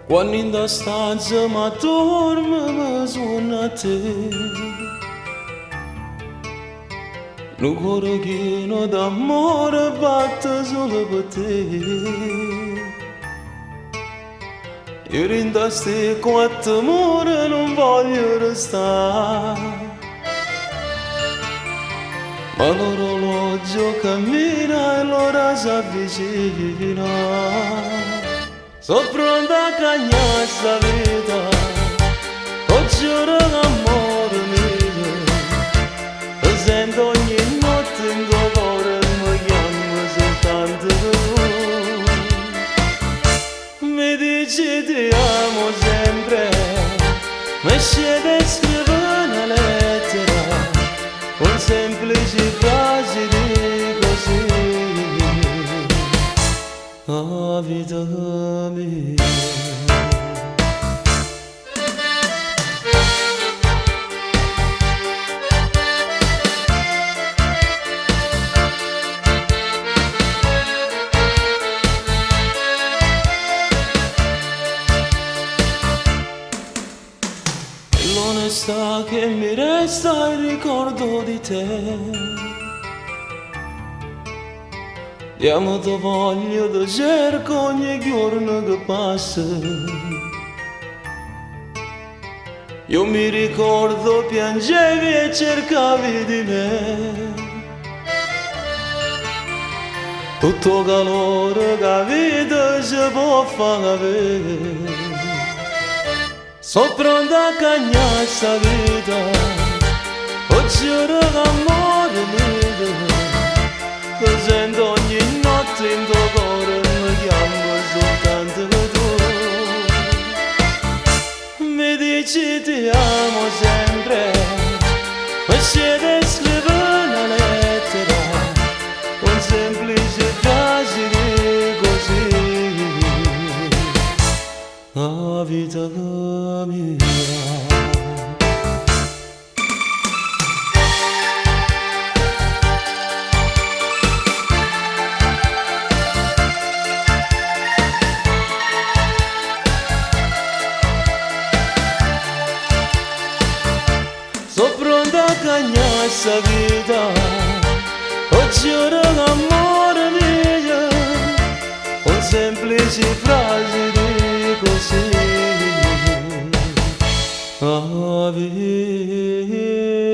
Quando in da stanza ma dorme mi suona te. Un cuore pieno d'amore batte solo per te. Io rindaste quattro amore non voglio restare. Ma l'orologio cammina e l'ora si avvicina. Sono pronta a cagnare sta vita, oggi ora l'amore mio. Lo sento ogni notte in tuo cuore, mi chiamo soltanto tu. Mi dici ti amo sempre, mi scende e scrive una lettera, un semplice frase di così. Oh, vita mia. L'onestà che mi resta è il ricordo di te. Ti amo, ti voglio, ti cerco ogni giorno che passa. Io mi ricordo, piangevi e cercavi di me. Tutto calore che la vita ci può fare avere. Sono pronta a cagnare sta vita, oggi ora l'amore mio. Lo sento ogni notte in tuo cuore, mi chiamo soltanto tu. Mi dici ti amo sempre, mi scende e scrive una lettera, un semplice frase di così. Oh, vita mia. Sono pronta a cagnare sta vita, oggi ora l'amore mio, un semplice frase di così. Oh, vita.